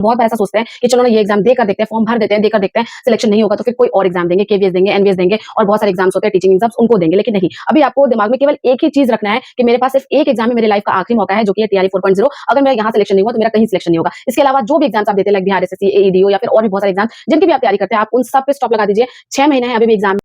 बहुत ऐसा सोचते हैं कि चलो ना ये एग्जाम देकर देखते हैं, फॉर्म भर देते हैं, देकर देखते हैं, सिलेक्शन नहीं होगा तो फिर कोई और एग्जाम देंगे, केवीएस देंगे, एनवीएस देंगे और बहुत सारे एग्जाम्स होते हैं, टीचिंग एग्जाम्स उनको देंगे। लेकिन नहीं, अभी आपको दिमाग में केवल एक ही चीज रखना है कि मेरे पास सिर्फ एक एग्जाम है, मेरे लाइफ का आखिरी मौका है, जो कि है टीआरई 4.0। अगर मेरा यहाँ सिलेक्शन नहीं हुआ तो मेरा कहीं सिलेक्शन नहीं होगा। इसके अलावा जो भी एग्जाम्स आप देते हैं, लाइक बिहार एसएससी, एईडीओ या फिर और भी बहुत सारे एग्जाम जिनकी भी आप तैयारी करते हैं, आप उन सब पे स्टॉप लगा दीजिए। 6 महीने हैं अभी भी exam.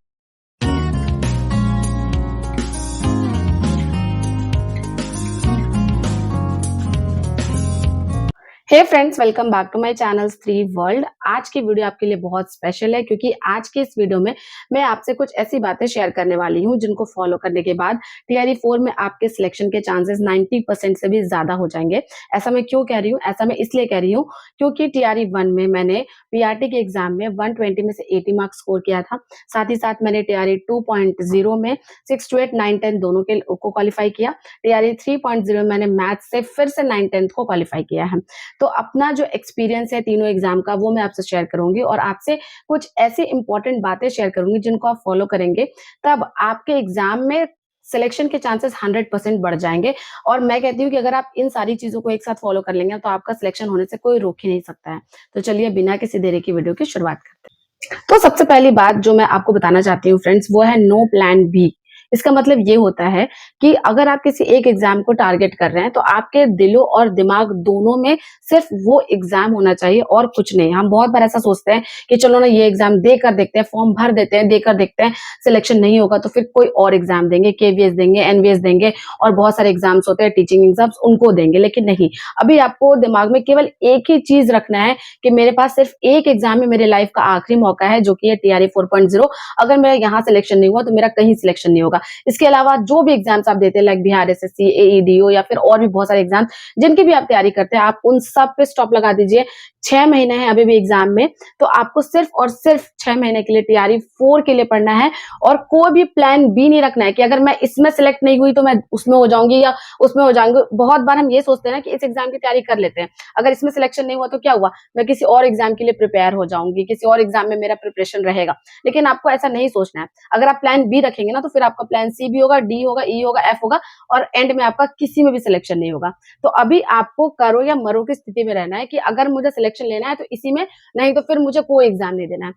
Hey friends, welcome back to my channel 3 world. आज की वीडियो आपके लिए बहुत स्पेशल है क्योंकि आज के इस वीडियो में मैं आपसे कुछ ऐसी बातें शेयर करने वाली हूं जिनको फॉलो करने के बाद टीआरई 4 में आपके सिलेक्शन के चांसेस 90% से भी ज्यादा हो जाएंगे। ऐसा मैं क्यों कह रही हूँ? ऐसा मैं इसलिए कह रही हूँ क्योंकि टीआरई 1 में मैंने पीआरटी के एग्जाम में 120 में से 80 मार्क्स स्कोर किया था। साथ ही साथ मैंने टीआरई 2.0 में 6 to 8, 9, 10 दोनों के को क्वालिफाई किया। टीआरई 3.0 में मैंने मैथ से फिर से 9, 10 को क्वालिफाई किया है। तो अपना जो एक्सपीरियंस है तीनों एग्जाम का वो मैं आपसे शेयर करूंगी और आपसे कुछ ऐसी इंपॉर्टेंट बातें शेयर करूंगी जिनको आप फॉलो करेंगे तब आपके एग्जाम में सिलेक्शन के चांसेस 100% बढ़ जाएंगे। और मैं कहती हूँ कि अगर आप इन सारी चीजों को एक साथ फॉलो कर लेंगे तो आपका सिलेक्शन होने से कोई रोक ही नहीं सकता है। तो चलिए बिना किसी देरी की वीडियो की शुरुआत करते हैं। तो सबसे पहली बात जो मैं आपको बताना चाहती हूँ फ्रेंड्स, वो है नो प्लान बी। इसका मतलब ये होता है कि अगर आप किसी एक एग्जाम को टारगेट कर रहे हैं तो आपके दिलो और दिमाग दोनों में सिर्फ वो एग्जाम होना चाहिए और कुछ नहीं। हम बहुत बार ऐसा सोचते हैं कि चलो ना ये एग्जाम देकर देखते हैं, फॉर्म भर देते हैं, देकर देखते हैं, सिलेक्शन नहीं होगा तो फिर कोई और एग्जाम देंगे, केवीएस देंगे, एनवीएस देंगे और बहुत सारे एग्जाम्स होते हैं, टीचिंग एग्जाम्स उनको देंगे। लेकिन नहीं, अभी आपको दिमाग में केवल एक ही चीज रखना है कि मेरे पास सिर्फ एक एग्जाम है, मेरे लाइफ का आखिरी मौका है, जो कि है टीआरई 4.0। अगर मेरा यहाँ सिलेक्शन नहीं हुआ तो मेरा कहीं सिलेक्शन नहीं होगा। इसके अलावा जो भी एग्जाम्स आप देते हैं, लाइक बिहार एसएससी, एईडीओ या फिर और भी बहुत सारे एग्जाम जिनकी भी आप तैयारी करते हैं, आप उन सब पे स्टॉप लगा दीजिए। 6 महीने हैं अभी भी एग्जाम में, तो आपको सिर्फ और सिर्फ 6 महीने के लिए टीआरई 4 के लिए पढ़ना है और कोई भी प्लान बी नहीं रखना है कि अगर मैं इसमें सिलेक्ट नहीं हुई तो मैं उसमें हो जाऊंगी या उसमें हो जाऊंगी। बहुत बार हम ये सोचते हैं ना कि इस एग्जाम की तैयारी कर लेते हैं, अगर इसमें सिलेक्शन नहीं हुआ तो क्या हुआ, मैं किसी और एग्जाम के लिए प्रिपेयर हो जाऊंगी, किसी और एग्जाम में मेरा प्रिपरेशन रहेगा। लेकिन आपको ऐसा नहीं सोचना है। अगर आप प्लान बी रखेंगे ना तो फिर आपका प्लान सी भी होगा, डी होगा, ई होगा, एफ होगा और एंड में आपका किसी में भी सिलेक्शन नहीं होगा। तो अभी आपको करो या मरो की स्थिति में रहना है कि अगर मुझे सिलेक्शन लेना है तो इसी में, नहीं तो फिर मुझे कोई एग्जाम नहीं देना है।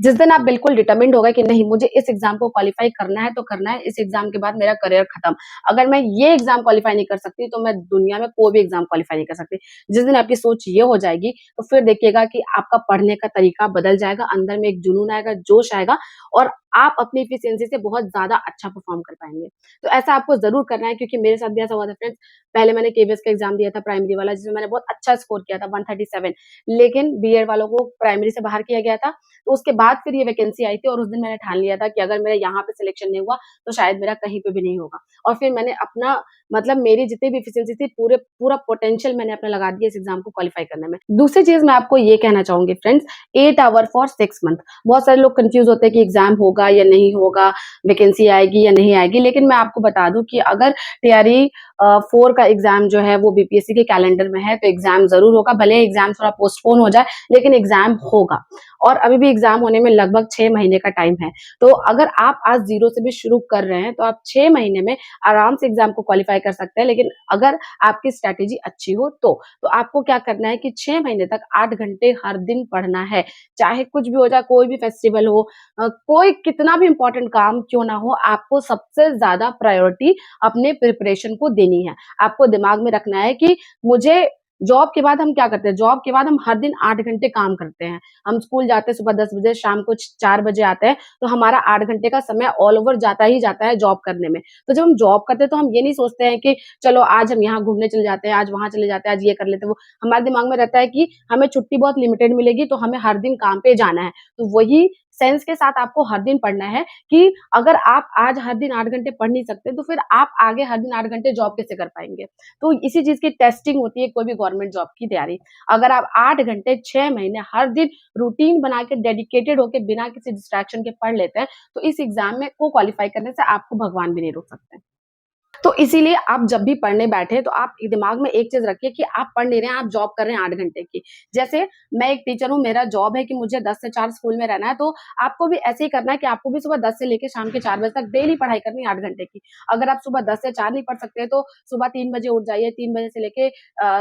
जिस दिन आप बिल्कुल डिटरमिन्ड हो गए कि नहीं मुझे इस एग्जाम को क्वालिफाई करना है तो करना है, इस एग्जाम के बाद मेरा करियर खत्म, अगर मैं ये एग्जाम क्वालिफाई नहीं कर सकती तो मैं दुनिया में कोई भी एग्जाम क्वालिफाई नहीं कर सकती। जिस दिन आपकी सोच ये हो जाएगी तो फिर देखिएगा कि आपका पढ़ने का तरीका बदल जाएगा, अंदर में एक जुनून आएगा, जोश आएगा और आप अपनी एफिशिएंसी से बहुत ज्यादा अच्छा परफॉर्म कर पाएंगे। तो ऐसा आपको जरूर करना है क्योंकि मेरे साथ भी ऐसा हुआ था फ्रेंड्स। पहले मैंने केवीएस का एग्जाम दिया था प्राइमरी वाला, जिसमें मैंने बहुत अच्छा स्कोर किया था 137, लेकिन बीएड वालों को प्राइमरी से बाहर किया गया था। तो उसके बाद फिर ये वैकेंसी आई थी और उस दिन मैंने ठान लिया था कि अगर मेरा यहाँ पे सिलेक्शन नहीं हुआ तो शायद मेरा कहीं पे भी नहीं होगा। और फिर मैंने अपना मतलब मेरी जितनी भी एफिशिएंसी थी पूरा पोटेंशियल मैंने अपना लगा दिया इस एग्जाम को क्वालिफाई करने में। दूसरी चीज मैं आपको ये कहना चाहूंगी फ्रेंड्स, 8 आवर फॉर 6 मंथ। बहुत सारे लोग कंफ्यूज होते हैं कि एग्जाम होगा या नहीं होगा, वैकेंसी आएगी या नहीं आएगी। लेकिन मैं आपको बता दूं कि अगर टीआरई 4 का एग्जाम जो है वो बीपीएससी के कैलेंडर में है तो एग्जाम जरूर होगा। भले एग्जाम थोड़ा पोस्टपोन हो जाए लेकिन एग्जाम होगा और अभी भी एग्जाम होने में लगभग 6 महीने का टाइम है। तो अगर आप आज जीरो से भी शुरू कर रहे हैं तो आप 6 महीने में आराम से एग्जाम को क्वालिफाई कर सकते हैं। लेकिन अगर आपकी स्ट्रैटेजी अच्छी हो तो आपको क्या करना है कि 6 महीने तक 8 घंटे हर दिन पढ़ना है। चाहे कुछ भी हो जाए, कोई भी फेस्टिवल हो, कोई कितना भी इंपॉर्टेंट काम क्यों ना हो, आपको सबसे ज्यादा प्रायोरिटी अपने प्रिपरेशन को देनी है। आपको दिमाग में रखना है कि मुझे जॉब के बाद हम क्या करते हैं, जॉब के बाद हम हर दिन 8 घंटे काम करते हैं। हम स्कूल जाते हैं सुबह 10 बजे, शाम को 4 बजे आते हैं, तो हमारा 8 घंटे का समय ऑल ओवर जाता ही जाता है जॉब करने में। तो जब हम जॉब करते हैं तो हम ये नहीं सोचते हैं कि चलो आज हम यहाँ घूमने चले जाते हैं, आज वहां चले जाते हैं, आज ये कर लेते हैं। वो हमारे दिमाग में रहता है कि हमें छुट्टी बहुत लिमिटेड मिलेगी तो हमें हर दिन काम पे जाना है। तो वही सेंस के साथ आपको हर दिन पढ़ना है कि अगर आप आज हर दिन 8 घंटे पढ़ नहीं सकते तो फिर आप आगे हर दिन 8 घंटे जॉब कैसे कर पाएंगे। तो इसी चीज की टेस्टिंग होती है कोई भी गवर्नमेंट जॉब की तैयारी। अगर आप 8 घंटे 6 महीने हर दिन रूटीन बना के डेडिकेटेड होके बिना किसी डिस्ट्रैक्शन के पढ़ लेते हैं तो इस एग्जाम में को क्वालिफाई करने से आपको भगवान भी नहीं रोक सकते। तो इसीलिए आप जब भी पढ़ने बैठे तो आप दिमाग में एक चीज़ रखिए कि आप पढ़ नहीं रहे हैं, आप जॉब कर रहे हैं 8 घंटे की। जैसे मैं एक टीचर हूँ, मेरा जॉब है कि मुझे 10 से 4 स्कूल में रहना है, तो आपको भी ऐसे ही करना है कि आपको भी सुबह 10 से लेके शाम के 4 बजे तक डेली पढ़ाई करनी है 8 घंटे की। अगर आप सुबह 10 से 4 नहीं पढ़ सकते, तो सुबह 3 बजे उठ जाइए, 3 बजे से लेके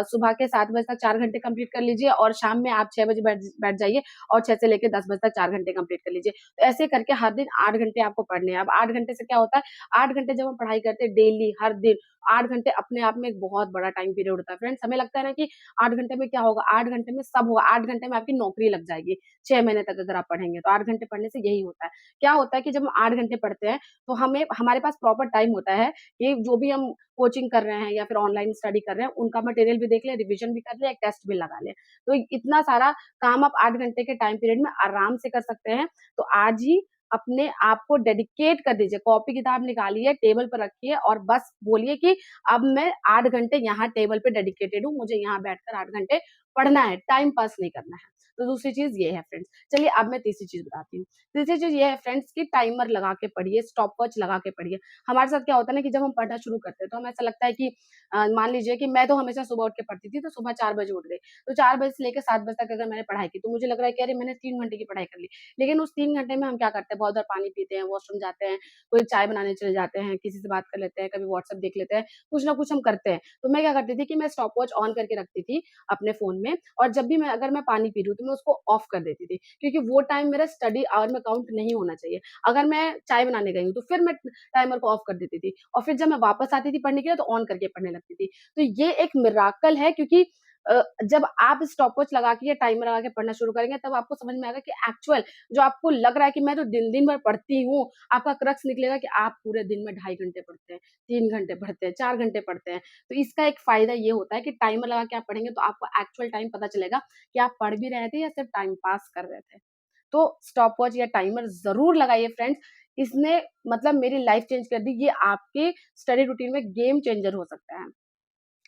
सुबह के 7 बजे तक 4 घंटे कंप्लीट कर लीजिए और शाम में आप 6 बजे बैठ बैठ जाइए और 6 से लेके 10 बजे तक 4 घंटे कंप्लीट कर लीजिए। तो ऐसे करके हर दिन 8 घंटे आपको पढ़ने हैं। अब 8 घंटे से क्या होता है, 8 घंटे जब हम पढ़ाई करते हैं डेली हर दिन, 8 घंटे अपने आप में एक बहुत बड़ा टाइम पीरियड होता है। फ्रेंड्स, हमें लगता है ना कि 8 घंटे में क्या होगा, 8 घंटे में सब होगा, 8 घंटे में आपकी नौकरी लग जाएगी, 6 महीने तक अगर आप पढ़ेंगे तो। 8 घंटे पढ़ने से यही होता है। क्या होता है कि जब हम 8 घंटे पढ़ते हैं, तो हमें हमारे पास प्रॉपर टाइम होता है कि जो भी हम कोचिंग कर रहे हैं या फिर ऑनलाइन स्टडी कर रहे हैं, उनका मटेरियल भी देख लें, रिविज़न भी कर लें, एक टेस्ट भी लगा लें। तो इतना सारा काम आप 8 घंटे के टाइम पीरियड में आराम से कर सकते हैं। तो आज ही अपने आप को डेडिकेट कर दीजिए, कॉपी-किताब निकालिए, टेबल पर रखिए और बस बोलिए कि अब मैं 8 घंटे यहाँ टेबल पे डेडिकेटेड हूँ, मुझे यहाँ बैठकर 8 घंटे पढ़ना है, टाइम पास नहीं करना है। तो दूसरी चीज़ ये है फ्रेंड्स। चलिए अब मैं तीसरी चीज़ बताती हूँ। तीसरी चीज़ ये है फ्रेंड्स कि टाइमर लगा के पढ़िए, स्टॉपवॉच लगा के पढ़िए। हमारे साथ क्या होता है ना कि जब हम पढ़ना शुरू करते हैं, तो हमें ऐसा लगता है कि मान लीजिए कि मैं तो हमेशा सुबह उठ के पढ़ती थी, तो सुबह 4 बजे उठ गई। तो 4 बजे से लेके 7 बजे तक अगर मैंने पढ़ाई की, तो मुझे लग रहा है कि अरे मैंने 3 घंटे की पढ़ाई कर ली। लेकिन उस 3 घंटे में हम क्या करते हैं, बहुत बार पानी पीते हैं, वॉशरूम जाते हैं, कोई चाय बनाने चले जाते हैं, किसी से बात कर लेते हैं, कभी व्हाट्सएप देख लेते हैं, कुछ ना कुछ हम करते हैं। तो मैं क्या करती थी कि मैं स्टॉपवॉच ऑन करके रखती थी अपने फ़ोन में और जब भी मैं पानी पी रही हूँ, तो मैं उसको ऑफ कर देती थी, क्योंकि वो टाइम मेरा स्टडी आवर में काउंट नहीं होना चाहिए। अगर मैं चाय बनाने गई हूँ, तो फिर मैं टाइमर को ऑफ कर देती थी और फिर जब मैं वापस आती थी पढ़ने के लिए, तो ऑन करके पढ़ने लगती थी। तो ये एक मिरेकल है, क्योंकि जब आप स्टॉपवॉच लगा के या टाइमर लगा के पढ़ना शुरू करेंगे, तब आपको समझ में आएगा कि एक्चुअल जो आपको लग रहा है कि मैं तो दिन-दिन भर पढ़ती हूँ, आपका क्रक्स निकलेगा कि आप पूरे दिन में 2.5 घंटे पढ़ते हैं, 3 घंटे पढ़ते हैं, 4 घंटे पढ़ते हैं। तो इसका एक फ़ायदा ये होता है कि टाइमर लगा के आप पढ़ेंगे, तो आपको एक्चुअल टाइम पता चलेगा कि आप पढ़ भी रहे थे या सिर्फ टाइम पास कर रहे थे। तो स्टॉपवॉच या टाइमर ज़रूर लगाइए फ्रेंड्स। इसने मतलब मेरी लाइफ़ चेंज कर दी। ये आपके स्टडी रूटीन में गेम चेंजर हो सकता है।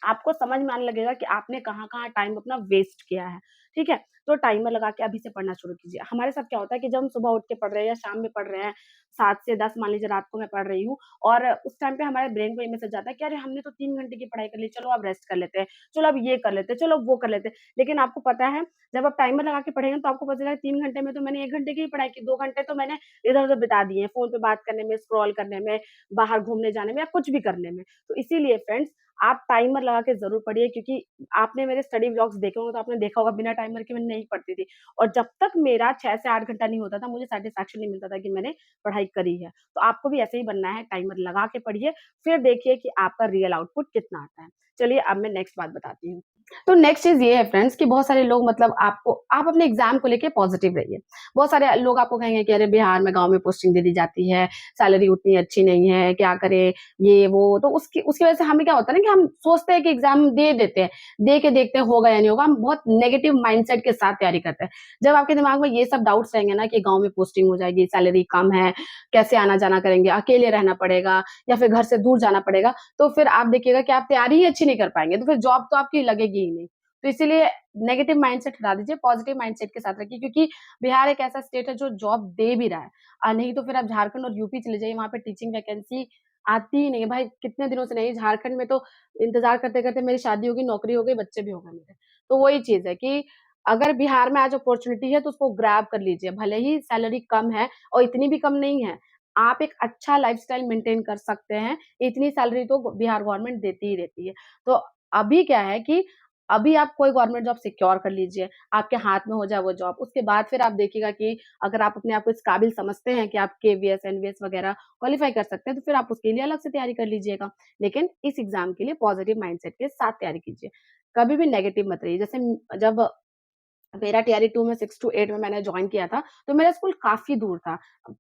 आपको समझ में आने लगेगा कि आपने कहाँ-कहाँ टाइम अपना वेस्ट किया है, ठीक है? तो टाइमर लगा के अभी से पढ़ना शुरू कीजिए। हमारे साथ क्या होता है कि जब हम सुबह उठ के पढ़ रहे हैं या शाम में पढ़ रहे हैं, 7 से 10 मान लीजिए रात को मैं पढ़ रही हूँ और उस टाइम पे हमारे ब्रेन को ये मैसेज आता है कि अरे हमने तो 3 घंटे की पढ़ाई कर ली, चलो अब रेस्ट कर लेते हैं, चलो अब ये कर लेते हैं, चलो वो कर लेते हैं। लेकिन आपको पता है, जब आप टाइमर लगा के पढ़ेंगे तो आपको पता चलेगा 3 घंटे में तो मैंने 1 घंटे की ही पढ़ाई की, 2 घंटे तो मैंने इधर-उधर बिता दिए हैं, फ़ोन पे बात करने में, स्क्रॉल करने में, बाहर घूमने जाने में या कुछ भी करने में। तो इसीलिए फ्रेंड्स, आप टाइमर लगा के ज़रूर पढ़िए, क्योंकि आपने मेरे स्टडी व्लॉग्स देखे होंगे तो आपने देखा होगा बिना टाइमर के मैं नहीं पढ़ती थी और जब तक मेरा 6 से 8 घंटा नहीं होता था, मुझे सैटिस्फैक्शन नहीं मिलता था कि मैंने पढ़ाई करी है। तो आपको भी ऐसे ही बनना है, टाइमर लगा के पढ़िए, फिर देखिए कि आपका रियल आउटपुट कितना आता है। चलिए अब मैं नेक्स्ट बात बताती हूँ। तो नेक्स्ट चीज़ ये है फ्रेंड्स कि बहुत सारे लोग मतलब आप अपने एग्ज़ाम को लेके पॉज़िटिव रहिए। बहुत सारे लोग आपको कहेंगे कि अरे बिहार में, गाँव में पोस्टिंग दे दी जाती है, सैलरी उतनी अच्छी नहीं है, क्या करें, ये वो। तो उसकी वजह से हमें क्या होता है ना कि हम सोचते हैं कि एग्ज़ाम दे देते हैं, दे के देखते हैं होगा या नहीं होगा, हम बहुत नेगेटिव माइंडसेट के साथ तैयारी करते हैं। जब आपके दिमाग में ये सब डाउट्स रहेंगे ना कि गाँव में पोस्टिंग हो जाएगी, सैलरी कम है, कैसे आना-जाना करेंगे, अकेले रहना पड़ेगा या फिर घर से दूर जाना पड़ेगा, तो फिर आप देखिएगा कि आप तैयारी ही अच्छी नहीं कर पाएँगे, तो फिर जॉब तो आपकी लगेगी ही नहीं। तो इसीलिए नेगेटिव माइंडसेट हटा दीजिए, पॉजिटिव माइंडसेट के साथ रखिए, क्योंकि बिहार एक ऐसा स्टेट है जो जॉब दे भी रहा है। नहीं तो फिर आप झारखंड और यूपी चले जाइए, वहाँ पे टीचिंग वैकेंसी आती ही नहीं है। भाई कितने दिनों से नहीं, झारखंड में तो इंतज़ार करते-करते मेरी शादी हो गई, नौकरी हो गई, बच्चे भी हो गए मेरे। तो वही चीज़ है कि अगर बिहार में आज अपॉर्च्युनिटी है तो उसको ग्रैब कर लीजिए, भले ही सैलरी कम है और इतनी भी कम नहीं है। आप एक अच्छा लाइफ़स्टाइल मेंटेन कर सकते हैं, इतनी सैलरी तो बिहार गवर्नमेंट देती ही देती है। तो अभी क्या है कि अभी आप कोई गवर्नमेंट जॉब सिक्योर कर लीजिए, आपके हाथ में हो जाए वो जॉब, उसके बाद फिर आप देखिएगा कि अगर आप अपने आप को इस काबिल समझते हैं कि आप केवीएस, एनवीएस वगैरह क्वालीफाई कर सकते हैं, तो फिर आप उसके लिए अलग से तैयारी कर लीजिएगा। लेकिन इस एग्ज़ाम के लिए पॉज़िटिव माइंडसेट के साथ तैयारी कीजिए। कभी भी नेगेटिव मत रहिए। जैसे जब मेरा टीआरई 2 में 6 टू 8 में मैंने जॉइन किया था, तो मेरा स्कूल काफ़ी दूर था।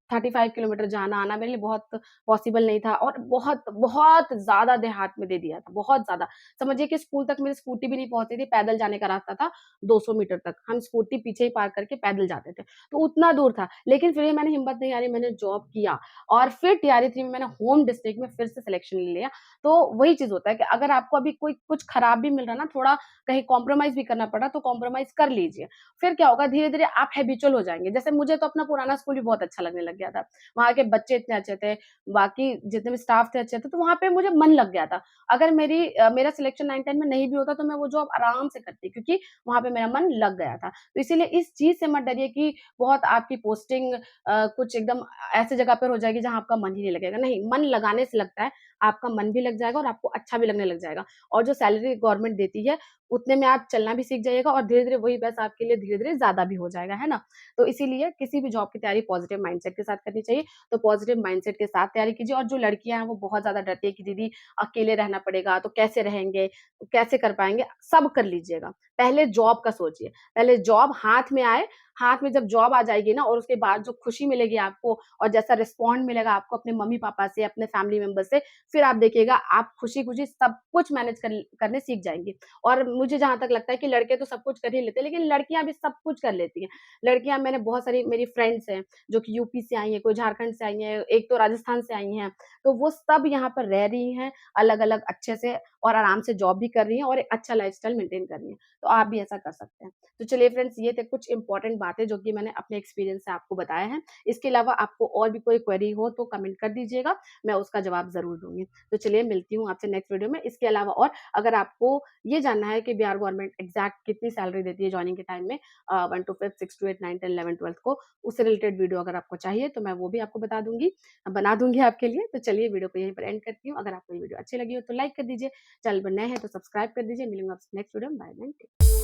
35 किलोमीटर जाना-आना मेरे लिए बहुत पॉसिबल नहीं था और बहुत, बहुत ज़्यादा देहात में दे दिया था, बहुत ज़्यादा। समझिए कि स्कूल तक मेरी स्कूटी भी नहीं पहुँचती थी, पैदल जाने का रास्ता था 200 मीटर तक। हम स्कूटी पीछे ही पार्क करके पैदल जाते थे, तो उतना दूर था। लेकिन फिर भी मैंने हिम्मत नहीं हारी, मैंने जॉब किया और फिर टीआरई 3 में मैंने होम डिस्ट्रिक्ट में फिर से सिलेक्शन ले लिया। तो वही चीज़ होता है कि अगर आपको अभी कोई कुछ खराब भी मिल रहा है ना, थोड़ा कहीं कॉम्प्रोमाइज़ भी करना पड़ा, तो कॉम्प्रोमाइज़ कर लीजिए। कीजिए। फिर क्या होगा, धीरे-धीरे आप हैबिचुअल हो जाएँगे। जैसे मुझे तो अपना पुराना स्कूल भी बहुत अच्छा लगने लग गया था। वहाँ के बच्चे इतने अच्छे थे, बाकी जितने भी स्टाफ थे अच्छे थे, तो वहाँ पे मुझे मन लग गया था। अगर मेरा सिलेक्शन 9-10 में नहीं भी होता तो मैं वो जॉब आराम से करती, क्योंकि वहाँ पे मेरा मन लग गया था। तो इसीलिए इस चीज़ से मत डरिए कि बहुत आपकी पोस्टिंग कुछ एकदम ऐसी जगह पर हो जाएगी जहाँ आपका मन ही नहीं लगेगा। नहीं, मन लगाने से लगता है, आपका मन भी लग जाएगा और आपको अच्छा भी लगने लग जाएगा। और जो सैलरी गवर्नमेंट देती है, उतने में आप चलना भी सीख जाइएगा और धीरे-धीरे वही पैसा आपके लिए धीरे-धीरे ज़्यादा भी हो जाएगा, है ना? तो इसीलिए किसी भी जॉब की तैयारी पॉज़िटिव माइंडसेट के साथ करनी चाहिए। तो पॉज़िटिव माइंडसेट के साथ तैयारी कीजिए। और जो लड़कियाँ हैं वो बहुत ज़्यादा डरती है कि दीदी अकेले रहना पड़ेगा, तो कैसे रहेंगे, कैसे कर पाएँगे? सब कर लीजिएगा। पहले जॉब का सोचिए, पहले जॉब हाथ में आए, हाथ में जब जॉब आ जाएगी ना और उसके बाद जो खुशी मिलेगी आपको और जैसा रिस्पॉन्ड मिलेगा आपको अपने मम्मी-पापा से, अपने फैमिली मेंबर से, फिर आप देखिएगा आप खुशी-खुशी सब कुछ मैनेज करने सीख जाएँगी। और मुझे जहाँ तक लगता है कि लड़के तो सब कुछ कर ही लेते हैं, लेकिन लड़कियाँ भी सब कुछ कर लेती हैं। लड़कियाँ, मैंने बहुत सारी मेरी फ्रेंड्स हैं, जो कि यूपी से आई हैं, कोई झारखंड से आई हैं, एक तो राजस्थान से आई हैं। तो वो सब यहाँ पर रह रही हैं, अलग-अलग अच्छे से और आराम से जॉब भी कर रही हैं और एक अच्छा लाइफ़स्टाइल मेंटेन कर रही हैं। तो आप भी ऐसा कर सकते हैं। तो चलिए फ्रेंड्स, ये थे कुछ इम्पोर्टेंट बातें जो कि मैंने अपने एक्सपीरियंस से आपको बताया है। इसके अलावा आपको और भी कोई क्वेरी हो तो कमेंट कर दीजिएगा, मैं उसका जवाब ज़रूर दूँगी। तो चलिए मिलती हूँ आपसे नेक्स्ट वीडियो में। इसके अलावा और अगर आपको ये जानना है कि बिहार गवर्नमेंट एग्ज़ैक्ट कितनी सैलरी देती है जॉइनिंग के टाइम में 1 टू 5, 6 टू 8, 9, 10, 11, 12 को, उससे रिलेटेड वीडियो अगर आपको चाहिए तो मैं वो भी आपको बना दूँगी आपके लिए। तो चलिए वीडियो को यहीं पर एंड करती हूँ। अगर आपको ये वीडियो अच्छी लगी हो तो लाइक कर दीजिए, चैनल पर नए हैं तो सब्सक्राइब कर दीजिए। मिलूँगी आपसे नेक्स्ट वीडियो में। Bye bye.